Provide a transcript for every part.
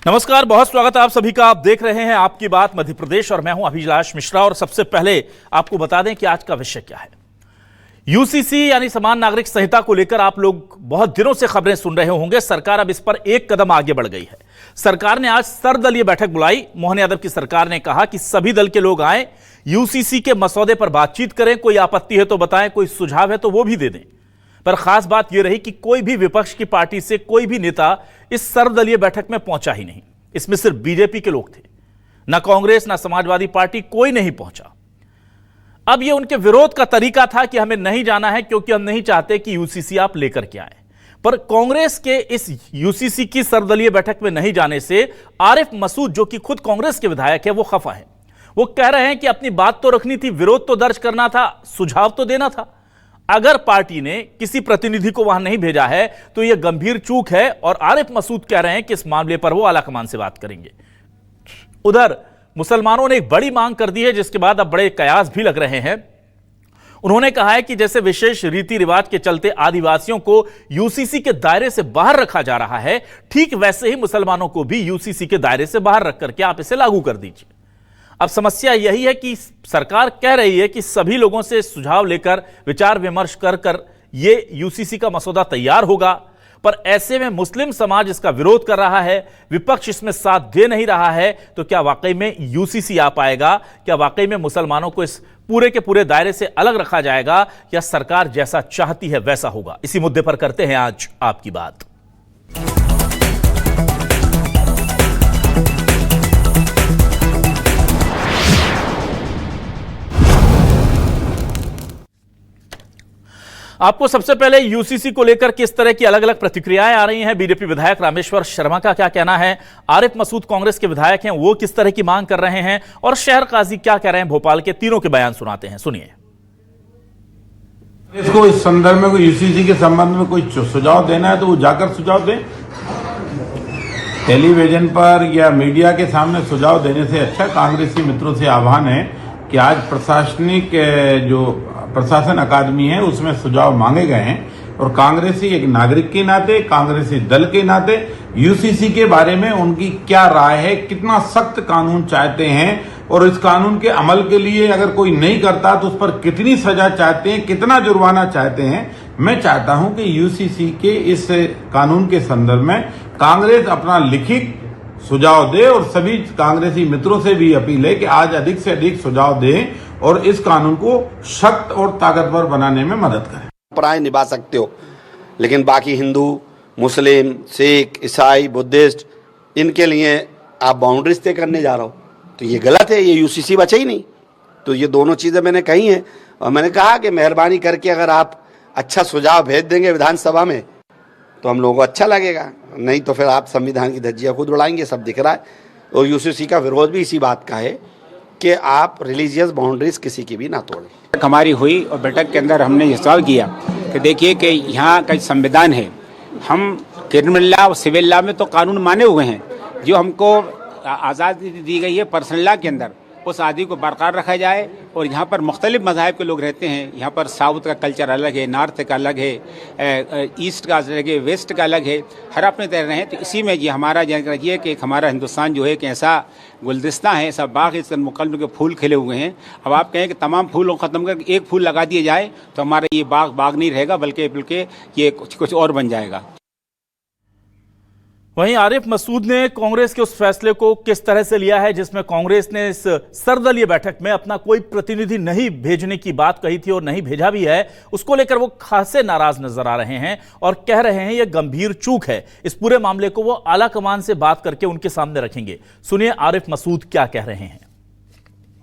नमस्कार, बहुत स्वागत है आप सभी का। आप देख रहे हैं आपकी बात मध्य प्रदेश और मैं हूं अभिलाष मिश्रा। और सबसे पहले आपको बता दें कि आज का विषय क्या है। यूसीसी यानी समान नागरिक संहिता को लेकर आप लोग बहुत दिनों से खबरें सुन रहे होंगे। सरकार अब इस पर एक कदम आगे बढ़ गई है। सरकार ने आज सर्वदलीय बैठक बुलाई। मोहन यादव की सरकार ने कहा कि सभी दल के लोग आए, यूसीसी के मसौदे पर बातचीत करें, कोई आपत्ति है तो बताएं, कोई सुझाव है तो वो भी दे दें। पर खास बात यह रही कि कोई भी विपक्ष की पार्टी से कोई भी नेता इस सर्वदलीय बैठक में पहुंचा ही नहीं। इसमें सिर्फ बीजेपी के लोग थे, ना कांग्रेस ना समाजवादी पार्टी, कोई नहीं पहुंचा। अब यह उनके विरोध का तरीका था कि हमें नहीं जाना है क्योंकि हम नहीं चाहते कि यूसीसी आप लेकर के आए। पर कांग्रेस के इस यूसीसी की सर्वदलीय बैठक में नहीं जाने से आरिफ मसूद, जो कि खुद कांग्रेस के विधायक है, वो खफा है। वो कह रहे हैं कि अपनी बात तो रखनी थी, विरोध तो दर्ज करना था, सुझाव तो देना था। अगर पार्टी ने किसी प्रतिनिधि को वहां नहीं भेजा है तो यह गंभीर चूक है। और आरिफ मसूद कह रहे हैं कि इस मामले पर वो आलाकमान से बात करेंगे। उधर मुसलमानों ने एक बड़ी मांग कर दी है, जिसके बाद अब बड़े कयास भी लग रहे हैं। उन्होंने कहा है कि जैसे विशेष रीति रिवाज के चलते आदिवासियों को यूसीसी के दायरे से बाहर रखा जा रहा है, ठीक वैसे ही मुसलमानों को भी यूसीसी के दायरे से बाहर रख करके आप इसे लागू कर दीजिए। अब समस्या यही है कि सरकार कह रही है कि सभी लोगों से सुझाव लेकर विचार विमर्श कर कर ये यूसीसी का मसौदा तैयार होगा। पर ऐसे में मुस्लिम समाज इसका विरोध कर रहा है, विपक्ष इसमें साथ दे नहीं रहा है। तो क्या वाकई में यूसीसी आ पाएगा? क्या वाकई में मुसलमानों को इस पूरे के पूरे दायरे से अलग रखा जाएगा, या सरकार जैसा चाहती है वैसा होगा? इसी मुद्दे पर करते हैं आज आपकी बात। आपको सबसे पहले यूसीसी को लेकर किस तरह की अलग अलग प्रतिक्रियाएं आ रही हैं, बीजेपी विधायक रामेश्वर शर्मा का क्या कहना है, आरिफ मसूद कांग्रेस के विधायक हैं, वो किस तरह की मांग कर रहे हैं, और शहर काजी क्या कह रहे हैं भोपाल के, तीनों के बयान सुनाते हैं, सुनिए। इसको इस संदर्भ में कोई यूसीसी के संबंध में कोई सुझाव देना है तो वो जाकर सुझाव दें। टेलीविजन पर या मीडिया के सामने सुझाव देने से अच्छा कांग्रेसी मित्रों से आह्वान है कि आज प्रशासनिक जो प्रशासन अकादमी है उसमें सुझाव मांगे गए हैं, और कांग्रेसी एक नागरिक के नाते, कांग्रेसी दल के नाते यूसीसी के बारे में उनकी क्या राय है, कितना सख्त कानून चाहते हैं, और इस कानून के अमल के लिए अगर कोई नहीं करता तो उस पर कितनी सजा चाहते हैं, कितना जुर्माना चाहते हैं। मैं चाहता हूं कि यूसीसी के इस कानून के संदर्भ में कांग्रेस अपना लिखित सुझाव दे, और सभी कांग्रेसी मित्रों से भी अपील है कि आज अधिक से अधिक सुझाव दें और इस कानून को सख्त और ताकतवर बनाने में मदद करें। परंपराएं निभा सकते हो, लेकिन बाकी हिंदू, मुस्लिम, सिख, ईसाई, बुद्धिस्ट, इनके लिए आप बाउंड्रीज तय करने जा रहे हो, तो ये गलत है। ये यूसीसी बचा ही नहीं। तो ये दोनों चीज़ें मैंने कही हैं, और मैंने कहा कि मेहरबानी करके अगर आप अच्छा सुझाव भेज देंगे विधानसभा में तो हम लोगों को अच्छा लगेगा, नहीं तो फिर आप संविधान की धज्जियाँ खुद उड़ाएंगे, सब दिख रहा है। और यूसीसी का विरोध भी इसी बात का है कि आप रिलीजियस बाउंड्रीज किसी की भी ना तोड़ें। हमारी हुई और बैठक के अंदर हमने ये सवाल किया कि देखिए कि यहाँ का संविधान है, हम क्रिमिनल लॉ और सिविल लॉ में तो कानून माने हुए हैं, जो हमको आज़ादी दी गई है पर्सनल लॉ के अंदर, उस आदि को बरकरार रखा जाए। और यहाँ पर मुख्तलिफ मज़ाहिब के लोग रहते हैं। यहाँ पर साउथ का कल्चर अलग है, नॉर्थ का अलग है, ईस्ट का अलग है, वेस्ट का अलग है, हर अपने तरह हैं। तो इसी में ये हमारा ये कि हमारा हिंदुस्तान जो है कि ऐसा गुलदस्ता है, ऐसा बाग, इस मुकल्लम के फूल खिले हुए हैं। अब आप कहें कि तमाम फूलों को ख़त्म करके एक फूल लगा दिए जाए तो हमारा ये बाग नहीं रहेगा, बल्कि ये कुछ और बन जाएगा। वहीं आरिफ मसूद ने कांग्रेस के उस फैसले को किस तरह से लिया है जिसमें कांग्रेस ने इस सर्वदलीय बैठक में अपना कोई प्रतिनिधि नहीं भेजने की बात कही थी और नहीं भेजा भी है, उसको लेकर वो खासे नाराज नजर आ रहे हैं और कह रहे हैं यह गंभीर चूक है। इस पूरे मामले को वो आला कमान से बात करके उनके सामने रखेंगे। सुनिए आरिफ मसूद क्या कह रहे हैं।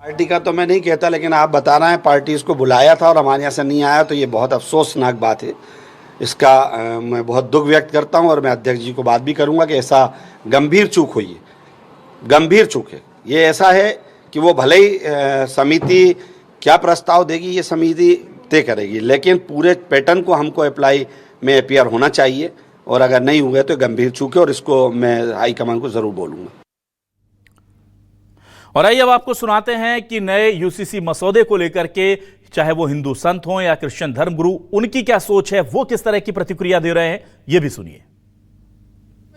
पार्टी का तो मैं नहीं कहता, लेकिन आप बता रहे हैं पार्टी इसको बुलाया था और हमारे यहाँ से नहीं आया, तो ये बहुत अफसोसनाक बात है। इसका मैं बहुत दुख व्यक्त करता हूं, और मैं अध्यक्ष जी को बात भी करूंगा कि ऐसा गंभीर चूक हुई है, गंभीर चूक है। ये ऐसा है कि वो भले ही समिति क्या प्रस्ताव देगी ये समिति तय करेगी, लेकिन पूरे पैटर्न को हमको अप्लाई में अपीयर होना चाहिए, और अगर नहीं हुए तो गंभीर चूक है, और इसको मैं हाईकमान को ज़रूर बोलूँगा। और आइए अब आपको सुनाते हैं कि नए यूसीसी मसौदे को लेकर के चाहे वो हिंदू संत हों या क्रिश्चियन धर्मगुरु, उनकी क्या सोच है, वो किस तरह की प्रतिक्रिया दे रहे हैं, ये भी सुनिए।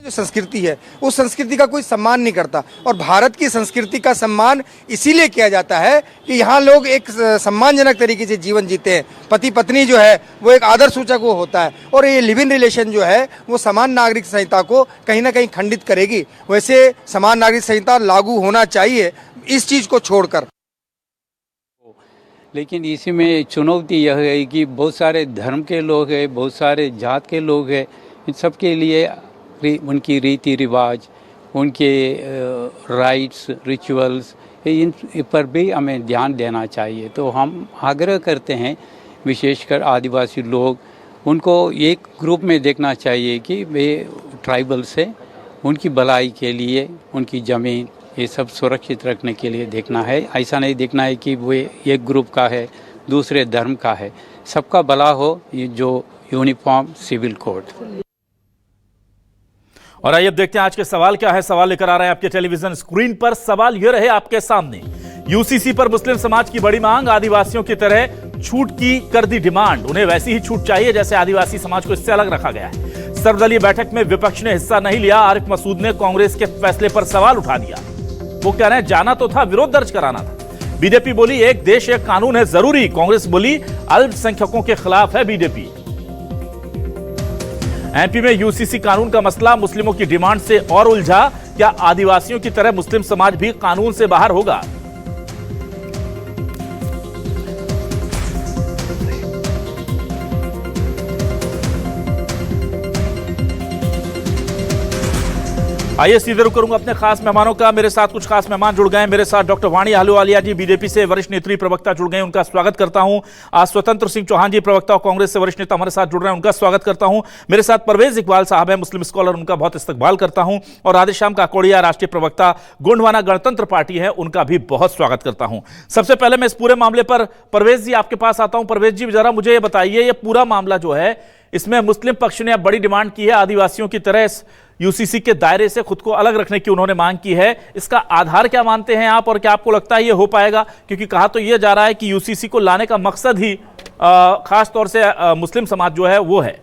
जो संस्कृति है उस संस्कृति का कोई सम्मान नहीं करता। और भारत की संस्कृति का सम्मान इसीलिए किया जाता है कि यहाँ लोग एक सम्मानजनक तरीके से जीवन जीते हैं। पति पत्नी जो है वो एक आदर सूचक वो होता है, और ये लिव इन रिलेशन जो है वो समान नागरिक संहिता को कहीं ना कहीं खंडित करेगी। वैसे समान नागरिक संहिता लागू होना चाहिए इस चीज़ को छोड़कर। लेकिन इसी में चुनौती यह है कि बहुत सारे धर्म के लोग हैं, बहुत सारे जात के लोग हैं, इन सब के लिए उनकी रीति रिवाज, उनके राइट्स, रिचुअल्स, इन पर भी हमें ध्यान देना चाहिए। तो हम आग्रह करते हैं विशेषकर आदिवासी लोग, उनको एक ग्रुप में देखना चाहिए कि वे ट्राइबल्स हैं, उनकी भलाई के लिए उनकी ज़मीन ये सब सुरक्षित रखने के लिए देखना है। ऐसा नहीं देखना है कि वो एक ग्रुप का है, दूसरे धर्म का है। सबका भला हो, ये जो यूनिफॉर्म सिविल कोड। और आइए अब देखते हैं आज के सवाल क्या है। सवाल लेकर आ रहे हैं आपके टेलीविजन स्क्रीन पर। सवाल यह रहे आपके सामने, यूसीसी पर मुस्लिम समाज की बड़ी मांग, आदिवासियों की तरह छूट की कर दी डिमांड। उन्हें वैसी ही छूट चाहिए जैसे आदिवासी समाज को इससे अलग रखा गया है। सर्वदलीय बैठक में विपक्ष ने हिस्सा नहीं लिया। आरिफ मसूद ने कांग्रेस के फैसले पर सवाल उठा दिया। वो कह रहे हैं जाना तो था, विरोध दर्ज कराना था। बीजेपी बोली एक देश एक कानून है जरूरी। कांग्रेस बोली अल्पसंख्यकों के खिलाफ है बीजेपी। एमपी में यूसीसी कानून का मसला मुस्लिमों की डिमांड से और उलझा। क्या आदिवासियों की तरह मुस्लिम समाज भी कानून से बाहर होगा? आइए सीधे रुक करूंगा अपने खास मेहमानों का। मेरे साथ कुछ खास मेहमान जुड़ गए हैं। मेरे साथ डॉक्टर वाणी आहलूवालिया जी, बीजेपी से वरिष्ठ नेत्री प्रवक्ता जुड़ गए, उनका स्वागत करता हूं। आज स्वतंत्र सिंह चौहान जी, प्रवक्ता और कांग्रेस से वरिष्ठ नेता हमारे साथ जुड़ रहे हैं, उनका स्वागत करता हूं। मेरे साथ परवेज इकबाल साहब हैं, मुस्लिम स्कॉलर, उनका बहुत इस्तकबाल करता हूं। और राधेश्याम काकोड़िया, राष्ट्रीय प्रवक्ता गोंडवाना गणतंत्र पार्टी है, उनका भी बहुत स्वागत करता हूं। सबसे पहले मैं इस पूरे मामले पर परवेज जी आपके पास आता हूं। परवेज जी, जरा मुझे ये बताइए, ये पूरा मामला जो है इसमें मुस्लिम पक्ष ने अब बड़ी डिमांड की है, आदिवासियों की तरह यूसीसी के दायरे से खुद को अलग रखने की उन्होंने मांग की है। इसका आधार क्या मानते हैं आप, और क्या आपको लगता है ये हो पाएगा? क्योंकि कहा तो यह जा रहा है कि यूसीसी को लाने का मकसद ही खास तौर से मुस्लिम समाज जो है वो है।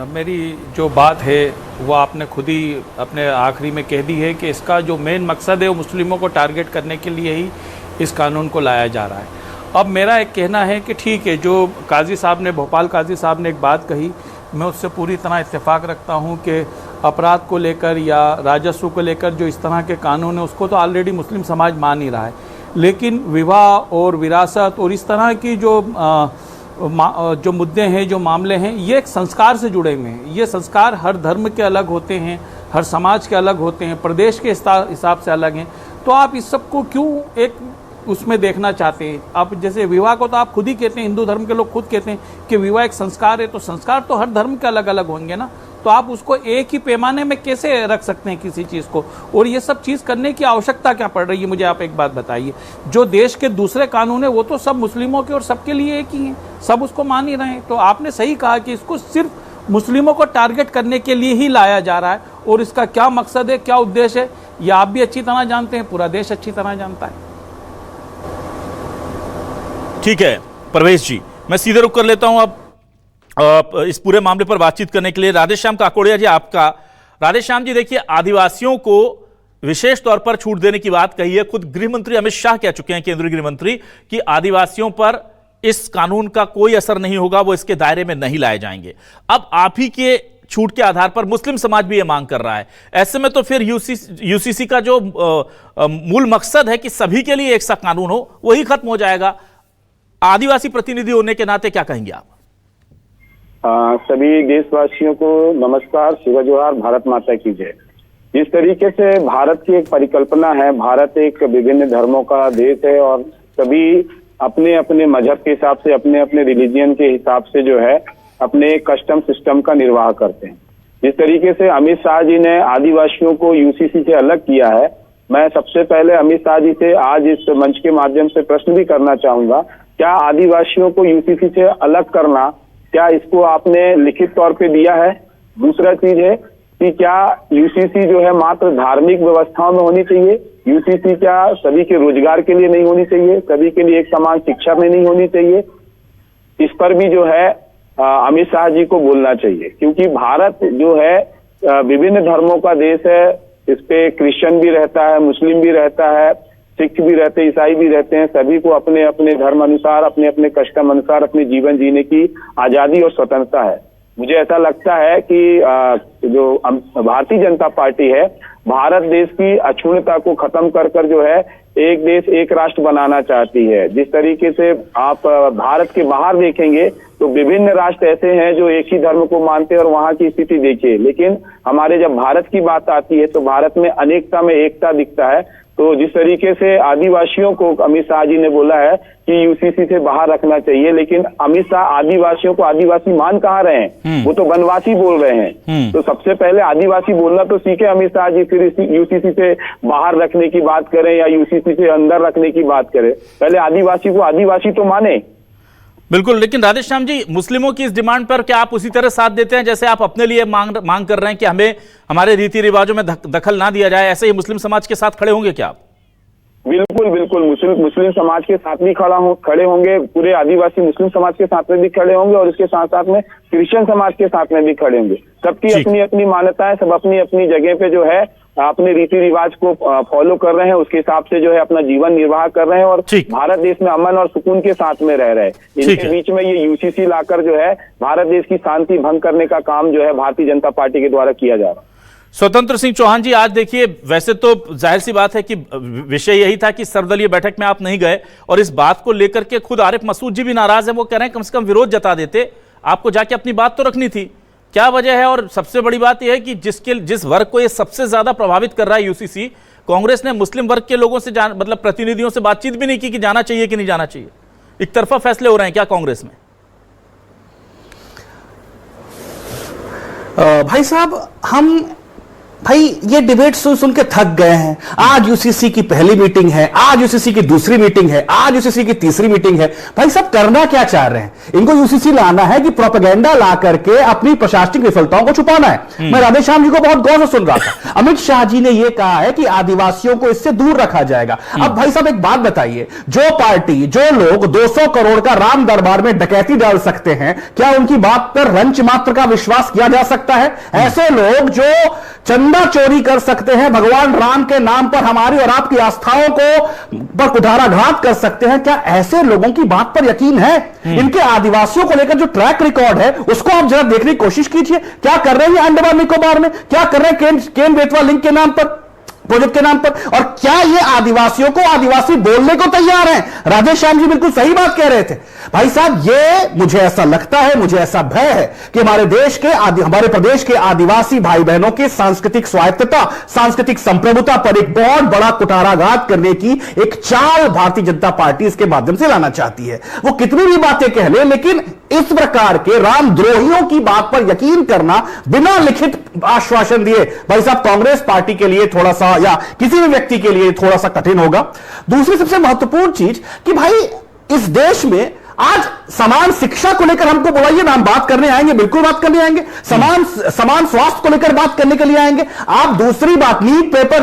मेरी जो बात है वो आपने खुद ही अपने आखिरी में कह दी है कि इसका जो मेन मकसद है वो मुस्लिमों को टारगेट करने के लिए ही इस कानून को लाया जा रहा है। अब मेरा एक कहना है कि ठीक है, जो काजी साहब ने, भोपाल काजी साहब ने एक बात कही, मैं उससे पूरी तरह इत्तेफाक रखता हूं कि अपराध को लेकर या राजस्व को लेकर जो इस तरह के कानून है उसको तो ऑलरेडी मुस्लिम समाज मान ही रहा है। लेकिन विवाह और विरासत और इस तरह की जो मुद्दे हैं, जो मामले हैं, ये एक संस्कार से जुड़े हुए हैं। ये संस्कार हर धर्म के अलग होते हैं, हर समाज के अलग होते हैं, प्रदेश के हिसाब से अलग हैं। तो आप इस सब को क्यों एक उसमें देखना चाहते हैं? आप जैसे विवाह को तो आप खुद ही कहते हैं, हिंदू धर्म के लोग खुद कहते हैं कि विवाह एक संस्कार है, तो संस्कार तो हर धर्म के अलग अलग होंगे ना। तो आप उसको एक ही पैमाने में कैसे रख सकते हैं किसी चीज़ को? और ये सब चीज़ करने की आवश्यकता क्या पड़ रही है? मुझे आप एक बात बताइए, जो देश के दूसरे कानून है वो तो सब मुस्लिमों के और सबके लिए एक ही हैं, सब उसको मान ही रहे हैं। तो आपने सही कहा कि इसको सिर्फ मुस्लिमों को टारगेट करने के लिए ही लाया जा रहा है, और इसका क्या मकसद है, क्या उद्देश्य है, ये आप भी अच्छी तरह जानते हैं, पूरा देश अच्छी तरह जानता है। ठीक है परवेज जी, मैं सीधे रुक कर लेता हूं अब इस पूरे मामले पर बातचीत करने के लिए राधेश्याम काकोड़िया जी आपका। राधेश्याम जी, देखिए, आदिवासियों को विशेष तौर पर छूट देने की बात कही है। खुद गृह मंत्री अमित शाह कह चुके हैं, केंद्रीय गृह मंत्री, कि आदिवासियों पर इस कानून का कोई असर नहीं होगा, वो इसके दायरे में नहीं लाए जाएंगे। अब आप ही के छूट के आधार पर मुस्लिम समाज भी ये मांग कर रहा है। ऐसे में तो फिर यूसीसी का जो मूल मकसद है कि सभी के लिए एक सा कानून हो, वही खत्म हो जाएगा। आदिवासी प्रतिनिधि होने के नाते क्या कहेंगे आप? सभी देशवासियों को नमस्कार, सुबह जोहार, भारत माता की जय। जिस तरीके से भारत की एक परिकल्पना है, भारत एक विभिन्न धर्मों का देश है और सभी अपने अपने मजहब के हिसाब से, अपने अपने रिलीजियन के हिसाब से जो है अपने कस्टम सिस्टम का निर्वाह करते हैं। जिस तरीके से अमित शाह जी ने आदिवासियों को यूसीसी से अलग किया है, मैं सबसे पहले अमित शाह जी से आज इस मंच के माध्यम से प्रश्न भी करना चाहूंगा, क्या आदिवासियों को यूसीसी से अलग करना, क्या इसको आपने लिखित तौर पे दिया है? दूसरा चीज है कि क्या यूसीसी जो है मात्र धार्मिक व्यवस्थाओं में होनी चाहिए? यूसीसी क्या सभी के रोजगार के लिए नहीं होनी चाहिए? सभी के लिए एक समान शिक्षा में नहीं होनी चाहिए? इस पर भी जो है अमित शाह जी को बोलना चाहिए, क्योंकि भारत जो है विभिन्न धर्मों का देश है। इस पे क्रिश्चियन भी रहता है, मुस्लिम भी रहता है, सिख भी रहते हैं, ईसाई भी रहते हैं। सभी को अपने अपने धर्म अनुसार, अपने अपने कस्टम अनुसार अपने जीवन जीने की आजादी और स्वतंत्रता है। मुझे ऐसा लगता है कि जो भारतीय जनता पार्टी है, भारत देश की अक्षुण्णता को खत्म कर कर जो है एक देश एक राष्ट्र बनाना चाहती है। जिस तरीके से आप भारत के बाहर देखेंगे तो विभिन्न राष्ट्र ऐसे हैं जो एक ही धर्म को मानते हैं और वहां की स्थिति देखिए, लेकिन हमारे जब भारत की बात आती है तो भारत में अनेकता में एकता दिखता है। तो जिस तरीके से आदिवासियों को अमित शाह जी ने बोला है कि यूसीसी से बाहर रखना चाहिए, लेकिन अमित शाह आदिवासियों को आदिवासी मान कहाँ रहे हैं, वो तो वनवासी बोल रहे हैं। तो सबसे पहले आदिवासी बोलना तो सीखे अमित शाह जी, फिर यूसीसी से बाहर रखने की बात करें या यूसीसी से अंदर रखने की बात करें। पहले आदिवासी को आदिवासी तो माने। बिल्कुल, लेकिन राधेश्याम जी, मुस्लिमों की इस डिमांड पर क्या आप उसी तरह साथ देते हैं जैसे आप अपने लिए मांग कर रहे हैं कि हमें हमारे रीति रिवाजों में दखल ना दिया जाए? ऐसे ही मुस्लिम समाज के साथ खड़े होंगे क्या आप? बिल्कुल बिल्कुल, मुस्लिम समाज के साथ भी खड़े होंगे, पूरे आदिवासी मुस्लिम समाज के साथ में भी खड़े होंगे और इसके साथ साथ में क्रिश्चियन समाज के साथ में भी खड़े होंगे। सबकी अपनी अपनी मान्यता है, सब अपनी अपनी जगह पे जो है अपने रीति रिवाज को फॉलो कर रहे हैं, उसके हिसाब से जो है अपना जीवन निर्वाह कर रहे हैं और भारत देश में अमन और सुकून के साथ में रह रहे हैं। इनके बीच में ये यूसीसी लाकर जो है भारत देश की शांति भंग करने का काम जो है भारतीय जनता पार्टी के द्वारा किया जा रहा है। स्वतंत्र सिंह चौहान जी, आज देखिए, वैसे तो जाहिर सी बात है कि विषय यही था कि सर्वदलीय बैठक में आप नहीं गए और इस बात को लेकर के खुद आरिफ मसूद जी भी नाराज है। वो कह रहे हैं कम से कम विरोध जता देते, आपको जाके अपनी बात तो रखनी थी। क्या वजह है? और सबसे बड़ी बात यह है कि जिस वर्ग को ये सबसे ज्यादा प्रभावित कर रहा है यूसीसी, कांग्रेस ने मुस्लिम वर्ग के लोगों से मतलब प्रतिनिधियों से बातचीत भी नहीं की कि जाना चाहिए कि नहीं जाना चाहिए। एक तरफा फैसले हो रहे हैं क्या कांग्रेस में? भाई साहब, भाई ये डिबेट सुन के थक गए हैं। आज यूसीसी की पहली मीटिंग है, आज यूसीसी की दूसरी मीटिंग है, आज यूसीसी की तीसरी मीटिंग है। भाई साहब, करना क्या चाह रहे हैं? इनको यूसीसी लाना है कि प्रोपेगेंडा ला करके अपनी प्रशासनिक विफलताओं को छुपाना है? मैं राधेश्याम जी को बहुत गौर से सुन रहा था। अमित शाह जी ने यह कहा है कि आदिवासियों को इससे दूर रखा जाएगा। अब भाई साहब एक बात बताइए, जो पार्टी, जो लोग 200 करोड़ का राम दरबार में डकैती डाल सकते हैं, क्या उनकी बात पर रंच मात्र का विश्वास किया जा सकता है? ऐसे लोग जो चंदा चोरी कर सकते हैं, भगवान राम के नाम पर हमारी और आपकी आस्थाओं को पर कुठाराघात कर सकते हैं, क्या ऐसे लोगों की बात पर यकीन है? इनके आदिवासियों को लेकर जो ट्रैक रिकॉर्ड है उसको आप जरा देखने की कोशिश कीजिए। क्या कर रहे हैं अंडमान निकोबार में, क्या कर रहे हैं केन बेतवा लिंक के नाम पर, प्रोजेक्ट के नाम पर, और क्या ये आदिवासियों को आदिवासी बोलने को तैयार हैं? राधेश्याम जी बिल्कुल सही बात कह रहे थे। भाई साहब, ये मुझे ऐसा लगता है, मुझे ऐसा भय है कि हमारे प्रदेश के आदिवासी भाई बहनों की सांस्कृतिक स्वायत्तता, सांस्कृतिक संप्रभुता पर एक बहुत बड़ा कुठाराघात करने की एक चाल भारतीय जनता पार्टी इसके माध्यम से लाना चाहती है। वो कितनी भी बातें कह ले, लेकिन इस प्रकार के रामद्रोहियों की बात पर यकीन करना बिना लिखित आश्वासन दिए, भाई साहब, कांग्रेस पार्टी के लिए थोड़ा सा, या किसी भी व्यक्ति के लिए थोड़ा सा कठिन होगा। दूसरी सबसे महत्वपूर्ण चीज कि भाई इस देश में आज समान शिक्षा को लेकर हमको बुलाइए ना, हम बात करने आएंगे, बिल्कुल बात करने आएंगे। समान स्वास्थ्य को लेकर बात करने के लिए आएंगे। आप दूसरी बात, पेपर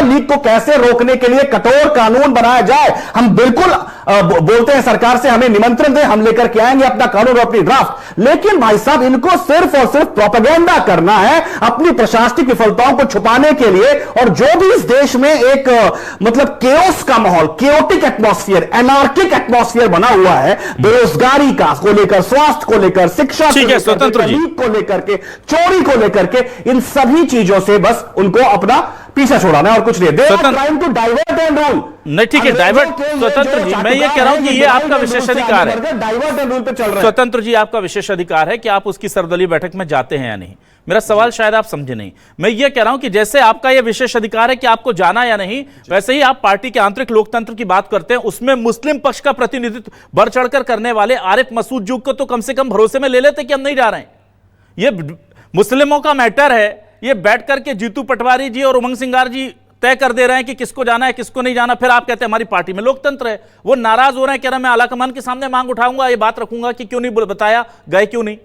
लीक को कैसे रोकने के लिए कठोर कानून बनाया जाए, हम बिल्कुल बोलते हैं सरकार से हमें निमंत्रण दें, हम लेकर के आएंगे अपना कानून और अपनी ड्राफ्ट। लेकिन भाई साहब, इनको सिर्फ और सिर्फ प्रोपेगेंडा करना है अपनी प्रशासनिक विफलताओं को छुपाने के लिए। और जो भी इस देश में एक मतलब केओस का माहौल, केओटिक एटमॉस्फेयर, एनार्किक एटमॉस्फेयर बना हुआ है, बेरोजगारी को लेकर, स्वास्थ्य को लेकर, शिक्षा को लेकर के, चोरी को लेकर के, इन सभी चीजों से बस उनको अपना पीछा छोड़ाना है और कुछ नहीं। To divert and rule. नहीं, ठीक है, डाइवर्ट। स्वतंत्र जी, मैं ये कह रहा हूं कि ये आपका विशेष अधिकार है। डाइवर्ट एंड रूल पे चल रहा है। स्वतंत्र जी, आपका विशेष अधिकार है कि आप उसकी सर्वदलीय बैठक में जाते हैं या नहीं। मेरा सवाल शायद आप समझे नहीं। मैं ये कह रहा हूं कि जैसे आपका यह विशेष अधिकार है कि आपको जाना या नहीं, वैसे ही आप पार्टी के आंतरिक लोकतंत्र की बात करते हैं, उसमें मुस्लिम पक्ष का प्रतिनिधित्व बढ़ चढ़कर करने वाले आरिफ मसूद जी को तो कम से कम भरोसे में ले लेते कि हम नहीं जा रहे हैं। ये मुस्लिमों का मैटर है, ये बैठ करके जीतू पटवारी जी और उमंग सिंगार जी तय कर दे रहे हैं कि किसको जाना है, किसको नहीं जाना। फिर आप कहते हैं हमारी पार्टी में लोकतंत्र है। वो नाराज हो रहे हैं, कह रहे हैं मैं आलाकमान के सामने मांग उठाऊंगा, ये बात रखूंगा कि क्यों नहीं बताया, गए क्यों नहीं।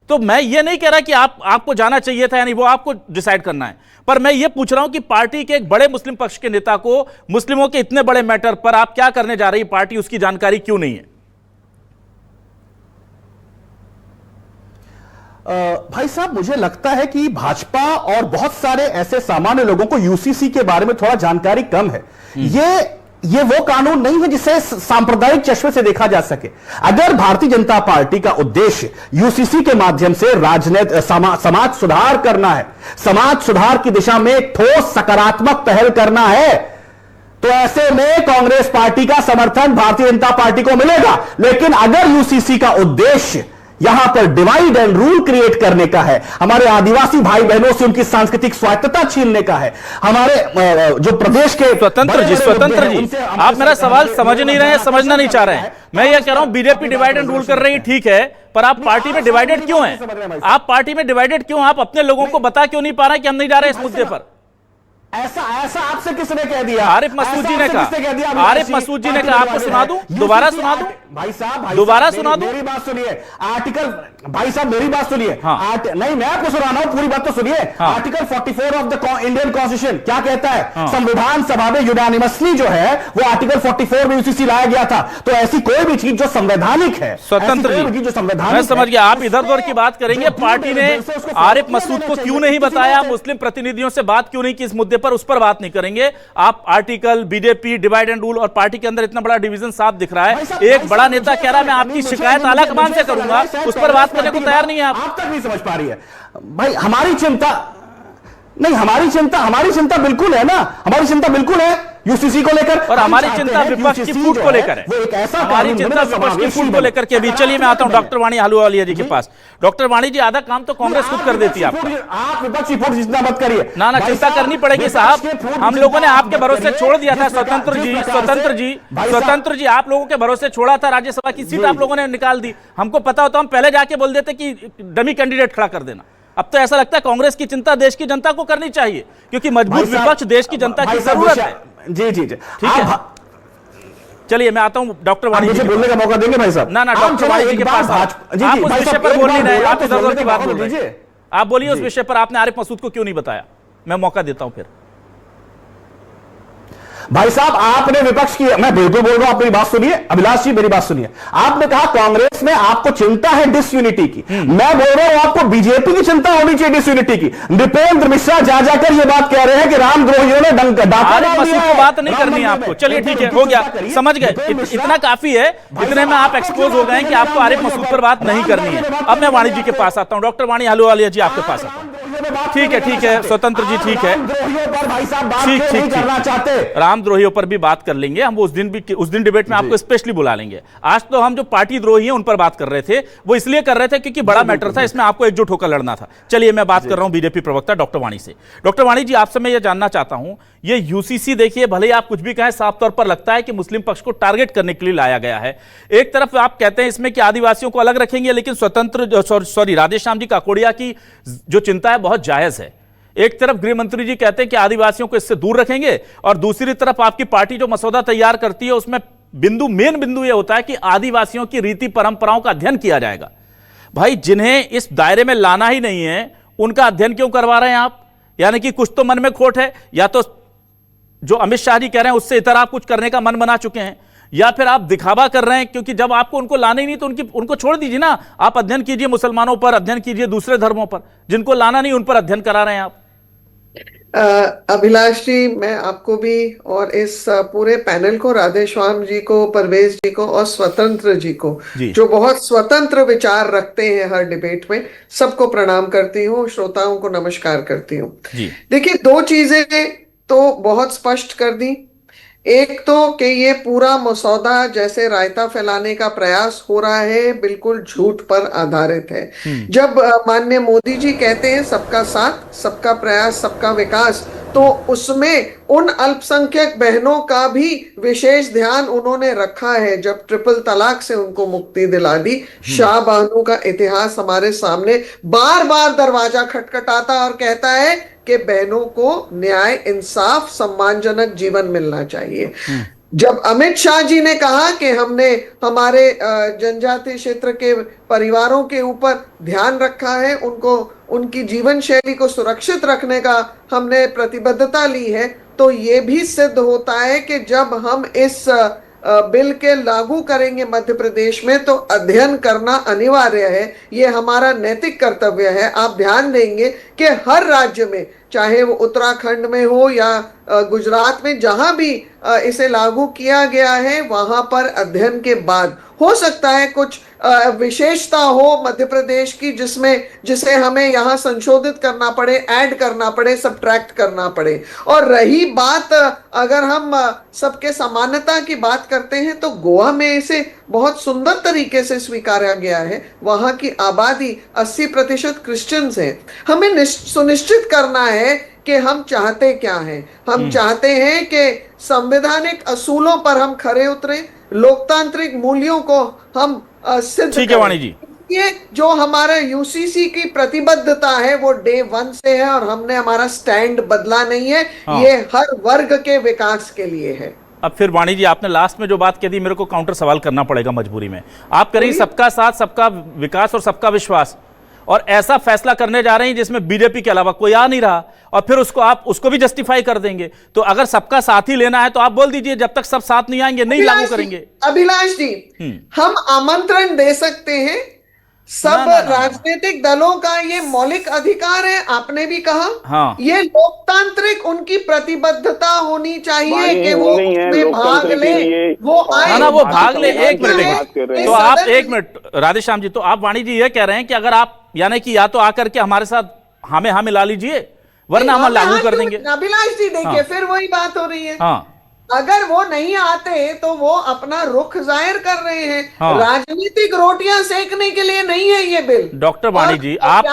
तो मैं ये नहीं कह रहा कि आपको जाना चाहिए था, यानी वो आपको डिसाइड करना है। पर मैं ये पूछ रहा हूं कि पार्टी के एक बड़े मुस्लिम पक्ष के नेता को मुस्लिमों के इतने बड़े मैटर पर आप क्या करने जा रही पार्टी, उसकी जानकारी क्यों नहीं है? भाई साहब, मुझे लगता है कि भाजपा और बहुत सारे ऐसे सामान्य लोगों को यूसीसी के बारे में थोड़ा जानकारी कम है। ये वो कानून नहीं है जिसे सांप्रदायिक चश्मे से देखा जा सके। अगर भारतीय जनता पार्टी का उद्देश्य यूसीसी के माध्यम से राजनीति समाज सुधार करना है, समाज सुधार की दिशा में ठोस सकारात्मक पहल करना है, तो ऐसे में कांग्रेस पार्टी का समर्थन भारतीय जनता पार्टी को मिलेगा। लेकिन अगर यूसीसी का उद्देश्य यहां पर डिवाइड एंड रूल क्रिएट करने का है, हमारे आदिवासी भाई बहनों से उनकी सांस्कृतिक स्वायत्तता छीनने का है, हमारे जो प्रदेश के स्वतंत्र जी आप मेरा सवाल समझ नहीं रहे हैं, समझना नहीं चाह रहे हैं। मैं ये कह रहा हूं बीजेपी डिवाइड एंड रूल कर रही है, ठीक है, पर आप पार्टी में डिवाइडेड क्यों हैं? आप पार्टी में डिवाइडेड क्यों? आप अपने लोगों को बता क्यों नहीं पा रहे कि हम नहीं जा रहे इस मुद्दे पर? ऐसा आपसे किसने कह दिया? आरिफ मसूद जी ने कहा। आरिफ मसूद जी ने कहा। आपको सुना दूं, दोबारा सुना दूं? भाई साहब दोबारा सुना दूं? मेरी बात सुनिए। आर्टिकल, भाई साहब मेरी बात सुनिए। हाँ। नहीं, मैं आपको सुना रहा हूं, पूरी बात तो सुनिए। हाँ। Article 44 of the Indian constitution क्या कहता है? हाँ। संविधान सभा में यूनानिमसली जो है वो आर्टिकल 44 में यूसीसी लाया गया था। तो ऐसी कोई भी चीज जो संवैधानिक है, स्वतंत्र जी, जो संवैधानिक, मैं समझ गया। आप इधर उधर की बात करेंगे। पार्टी ने आरिफ मसूद को क्यों नहीं बताया? मुस्लिम प्रतिनिधियों से बात क्यों नहीं की इस मुद्दे पर? उस पर बात नहीं करेंगे। आप article, BJP, divide and rule और पार्टी के अंदर इतना बड़ा डिवीजन साफ दिख रहा है। एक बड़ा नेता कह रहा है मैं आपकी शिकायत आला कमान से करूंगा, उस पर बात करने को तैयार नहीं है। आप तक नहीं समझ पा रही है भाई। हमारी चिंता नहीं, हमारी चिंता बिल्कुल है ना, हमारी चिंता बिल्कुल है यूसीसी को लेकर, और हमारी चिंता विपक्ष की फूट को लेकर है। वो एक ऐसा हमारी चिंता विपक्ष की फूट को लेकर के भी। चलिए मैं आता हूं डॉक्टर वाणी आलूवालिया जी के पास। डॉक्टर वाणी जी, आधा काम तो कांग्रेस खुद कर देती है। आप विपक्ष की फूट जितना मत करिए ना, चिंता करनी पड़ेगी साहब। हम लोगों ने आपके भरोसे छोड़ दिया था। स्वतंत्र जी आप लोगों के भरोसे छोड़ा था। राज्यसभा की सीट आप लोगों ने निकाल दी। हमको पता होता हम पहले जाके बोल देते कि डमी कैंडिडेट खड़ा कर देना। अब तो ऐसा लगता है कांग्रेस की चिंता देश की जनता को करनी चाहिए, क्योंकि मजबूत विपक्ष देश की जनता की जरूरत है। जी, ठीक है। चलिए मैं आता हूं डॉक्टर वाणी जी, बोलने का मौका देंगे भाई साहब। ना डॉक्टर वाणी जी के पास आप उस विषय पर बोल नहीं रहे, आप इधर उधर की बात बोल रहे हैं। आप बोलिए उस विषय पर आपने आरिफ मसूद को क्यों नहीं बताया? मैं मौका देता हूं फिर। भाई साहब आपने विपक्ष की, मैं बिल्कुल बोल रहा हूं, आप मेरी बात सुनिए। अभिलाष जी मेरी बात सुनिए। आपने कहा कांग्रेस में आपको चिंता है डिसयूनिटी की। मैं बोल रहा हूं आपको बीजेपी की चिंता होनी चाहिए डिसयूनिटी की। नृपेंद्र मिश्रा जाकर ये बात कह रहे हैं कि रामद्रोहियों ने डाका डाल दिया है। बात नहीं करनी है आपको। चलिए ठीक है, हो गया, समझ गए, इतना काफी है। इतने में आप एक्सपोज हो गए कि आपको आरिफ मसूद पर बात नहीं करनी है। अब मैं वाणी जी के पास आता हूं। डॉक्टर वाणी आलूवालिया जी आपके पास आता हूं। ठीक है स्वतंत्र जी, ठीक है, ठीक। रामद्रोहियों पर भी बात कर लेंगे हम। उस दिन डिबेट में आपको स्पेशली बुला लेंगे। आज तो हम जो पार्टी द्रोही हैं उन पर बात कर रहे थे, वो इसलिए कर रहे थे क्योंकि बड़ा मैटर था, इसमें आपको एकजुट होकर लड़ना था। चलिए मैं बात कर रहा हूं बीजेपी प्रवक्ता डॉक्टर वाणी से। डॉक्टर वाणी जी, आपसे मैं ये जानना चाहता हूं, ये यूसीसी देखिए, भले ही आप कुछ भी कहें, साफ तौर पर लगता है कि मुस्लिम पक्ष को टारगेट करने के लिए लाया गया है। एक तरफ आप कहते हैं इसमें कि आदिवासियों को अलग रखेंगे, लेकिन राधेश्याम जी काकोड़िया की जो चिंता है बहुत जायज है। एक तरफ गृह मंत्री जी कहते हैं कि आदिवासियों को इससे दूर रखेंगे, और दूसरी तरफ आपकी पार्टी जो मसौदा तैयार करती है उसमें मेन बिंदु यह होता है कि आदिवासियों की रीति परंपराओं का अध्ययन किया जाएगा। भाई, जिन्हें इस दायरे में लाना ही नहीं है उनका अध्ययन क्यों करवा रहे हैं आप? यानी कि कुछ तो मन में खोट है, या तो जो अमित शाह जी कह रहे हैं उससे इतर आप कुछ करने का मन बना चुके हैं, या फिर आप दिखावा कर रहे हैं, क्योंकि जब आपको उनको लाना ही नहीं तो उनको छोड़ दीजिए ना। आप अध्ययन कीजिए मुसलमानों पर, अध्ययन कीजिए दूसरे धर्मों पर। जिनको लाना नहीं उन पर अध्ययन करा रहे हैं आप। अभिलाष जी, मैं आपको भी और इस पूरे पैनल को, राधेश्याम जी को, परवेज जी को और स्वतंत्र जी को, जो बहुत स्वतंत्र विचार रखते हैं हर डिबेट में, सबको प्रणाम करती हूँ। श्रोताओं को नमस्कार करती हूँ। देखिए, दो चीजें तो बहुत स्पष्ट कर दी। एक तो कि ये पूरा मसौदा जैसे रायता फैलाने का प्रयास हो रहा है, बिल्कुल झूठ पर आधारित है। जब माननीय मोदी जी कहते हैं सबका साथ, सबका प्रयास, सबका विकास, तो उसमें उन अल्पसंख्यक बहनों का भी विशेष ध्यान उन्होंने रखा है। जब ट्रिपल तलाक से उनको मुक्ति दिला दी, शाह बानो का इतिहास हमारे सामने बार बार दरवाजा खटखटाता और कहता है कि बहनों को न्याय, इंसाफ, सम्मानजनक जीवन मिलना चाहिए। जब अमित शाह जी ने कहा कि हमने हमारे जनजातीय क्षेत्र के परिवारों के ऊपर ध्यान रखा है, उनको उनकी जीवन शैली को सुरक्षित रखने का हमने प्रतिबद्धता ली है, तो ये भी सिद्ध होता है कि जब हम इस बिल के लागू करेंगे मध्य प्रदेश में तो अध्ययन करना अनिवार्य है, ये हमारा नैतिक कर्तव्य है। आप ध्यान देंगे कि हर राज्य में, चाहे वो उत्तराखंड में हो या गुजरात में, जहां भी इसे लागू किया गया है वहां पर अध्ययन के बाद हो सकता है कुछ विशेषता हो मध्य प्रदेश की जिसे हमें यहाँ संशोधित करना पड़े, ऐड करना पड़े, सब्ट्रैक्ट करना पड़े। और रही बात अगर हम सबके समानता की बात करते हैं तो गोवा में इसे बहुत सुंदर तरीके से स्वीकारा गया है। वहां की आबादी 80% क्रिश्चियंस है। हमें सुनिश्चित करना है कि हम चाहते क्या हैं। हम चाहते हैं कि संवैधानिक असूलों पर हम खरे उतरें, लोकतांत्रिक मूल्यों को हम सिद्ध ठीक है वाणी जी। ये जो हमारा यूसीसी की प्रतिबद्धता है वो डे 1 से है और हमने हमारा स्टैंड बदला नहीं है। ये हर वर्ग के विकास के लिए है। अब फिर वाणी जी, आपने लास्ट में जो बात कह दी, मेरे को काउंटर सवाल करना पड़ेगा मजबूरी में। आप करेंगे सबका साथ, सबका विकास और सबका विश्वास, और ऐसा फैसला करने जा रहे हैं जिसमें बीजेपी के अलावा कोई आ नहीं रहा, और फिर उसको भी जस्टिफाई कर देंगे। तो अगर सबका साथ ही लेना है तो आप बोल दीजिए जब तक सब साथ नहीं आएंगे नहीं लागू करेंगे। अभिलाष जी, हम आमंत्रण दे सकते हैं, सब राजनीतिक दलों का ये मौलिक अधिकार है। आपने भी कहा, हाँ। ये लोकतांत्रिक उनकी प्रतिबद्धता होनी चाहिए कि वो उसमें भाग ले, वो आए। ना वो भाग ले। एक मिनट, तो आप एक मिनट राधेश्याम जी, तो आप वाणी जी ये कह रहे हैं कि अगर आप यानी कि या तो आकर के हमारे साथ हमें हाँ मिला लीजिए, वरना हम लागू कर देंगे। अभिलाष जी देखिए, फिर वही बात हो रही है। हाँ, अगर वो नहीं आते तो वो अपना रुख जाहिर कर रहे हैं। हाँ। राजनीतिक रोटियां सेकने के लिए नहीं है ये बिल। डॉक्टर वाणी जी, आप